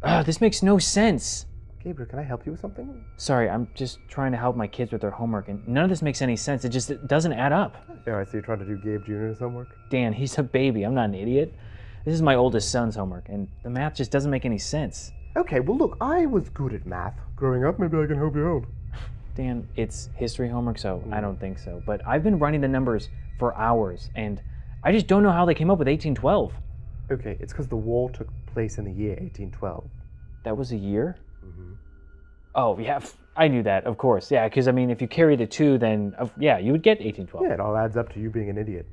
This makes no sense. Gabriel, can I help you with something? Sorry, I'm just trying to help my kids with their homework, and none of this makes any sense. It doesn't add up. Yeah, I see you're trying to do Gabe Jr.'s homework. Dan, he's a baby. I'm not an idiot. This is my oldest son's homework, and the math just doesn't make any sense. Okay, well look, I was good at math growing up. Maybe I can help you out. Dan, it's history homework, so I don't think so. But I've been running the numbers for hours, and I just don't know how they came up with 1812. Okay, it's because the war took place in the year 1812. That was a year? Mm-hmm. Oh, yeah, I knew that, of course. Yeah, because, I mean, if you carry the 2, then, yeah, you would get 1812. Yeah, it all adds up to you being an idiot.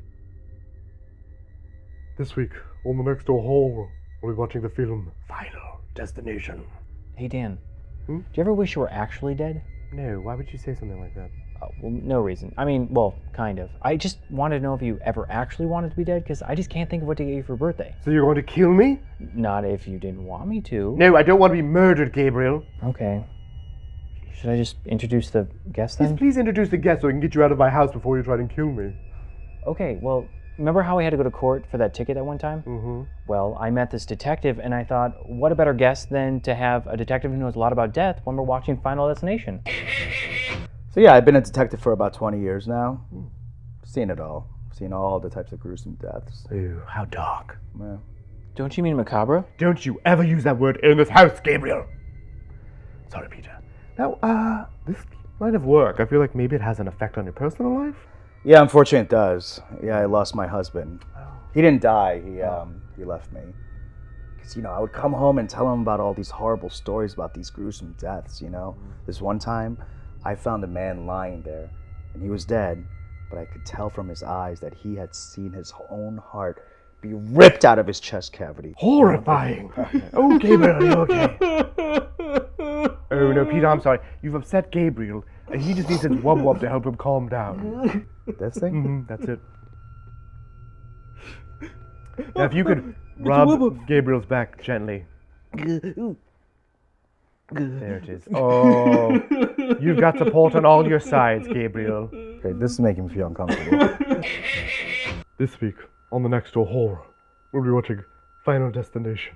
This week, on the next door hall, we'll be watching the film Final Destination. Hey, Dan, do you ever wish you were actually dead? No, why would you say something like that? Oh, well, no reason. I mean, well, kind of. I just wanted to know if you ever actually wanted to be dead, because I just can't think of what to get you for birthday. So you're going to kill me? Not if you didn't want me to. No, I don't want to be murdered, Gabriel. Okay. Should I just introduce the guest then? Yes, please introduce the guest so I can get you out of my house before you try and kill me. Okay, well, remember how we had to go to court for that ticket that one time? Mm-hmm. Well, I met this detective, and I thought, what a better guest than to have a detective who knows a lot about death when we're watching Final Destination. So yeah, I've been a detective for about 20 years now. Seen it all. Seen all the types of gruesome deaths. Ooh, how dark. Yeah. Don't you mean macabre? Don't you ever use that word in this house, Gabriel. Sorry, Peter. Now, this line of work, I feel like maybe it has an effect on your personal life? Yeah, unfortunately it does. Yeah, I lost my husband. He didn't die, he left me. Because, I would come home and tell him about all these horrible stories about these gruesome deaths, This one time, I found a man lying there, and he was dead, but I could tell from his eyes that he had seen his own heart be ripped out of his chest cavity. Horrifying. Oh, Gabriel, are you okay? Oh, no, Peter, I'm sorry. You've upset Gabriel, and he just needs his wub-wub to help him calm down. This thing? Mm-hmm, that's it. Now, if you could rub Gabriel's back gently. There it is. Oh, you've got support on all your sides, Gabriel. Okay, this is making me feel uncomfortable. This week, on the Next Door Horror, we'll be watching Final Destination,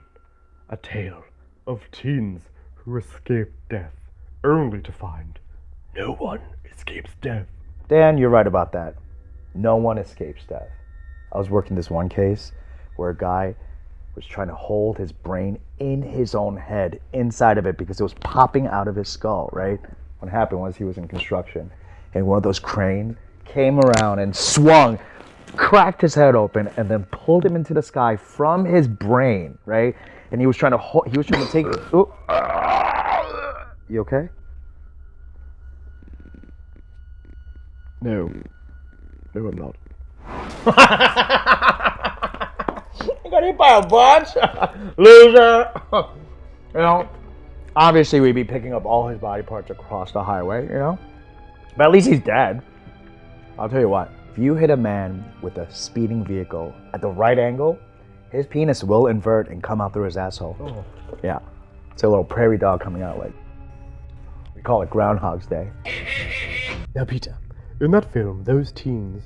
a tale of teens who escape death, only to find no one escapes death. Dan, you're right about that. No one escapes death. I was working this one case where a guy was trying to hold his brain in his own head, inside of it, because it was popping out of his skull, right? What happened was he was in construction, and one of those cranes came around and swung, cracked his head open, and then pulled him into the sky from his brain, right? And he was trying to take. Oh. You okay? No, I'm not. You got hit by a bunch? Loser! Obviously we'd be picking up all his body parts across the highway, But at least he's dead. I'll tell you what, if you hit a man with a speeding vehicle at the right angle, his penis will invert and come out through his asshole. Oh. Yeah. It's a little prairie dog coming out like, we call it Groundhog's Day. Now, Peter, in that film, those teens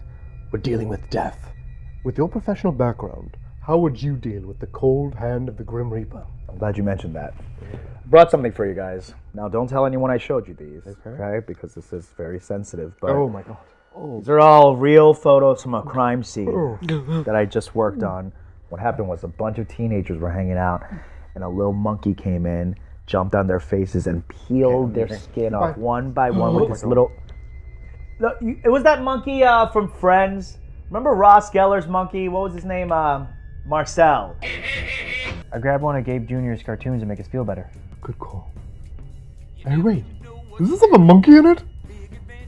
were dealing with death. With your professional background, how would you deal with the cold hand of the Grim Reaper? I'm glad you mentioned that. Brought something for you guys. Now, don't tell anyone I showed you these, okay? Because this is very sensitive. But oh my God. Oh. These are all real photos from a crime scene that I just worked on. What happened was a bunch of teenagers were hanging out, and a little monkey came in, jumped on their faces, and peeled their skin off one by one with this little... It was that monkey from Friends. Remember Ross Geller's monkey? What was his name? Marcel. I grabbed one of Gabe Jr.'s cartoons to make us feel better. Good call. Hey, wait. Does this have a monkey in it?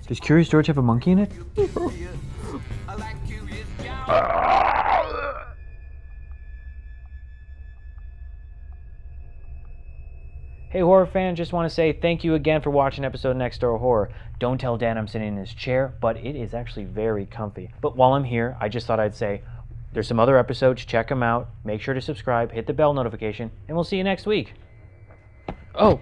Does Curious George have a monkey in it? Hey horror fans, just want to say thank you again for watching episode Next Door Horror. Don't tell Dan I'm sitting in his chair, but it is actually very comfy. But while I'm here, I just thought I'd say there's some other episodes, check them out, make sure to subscribe, hit the bell notification, and we'll see you next week. Oh,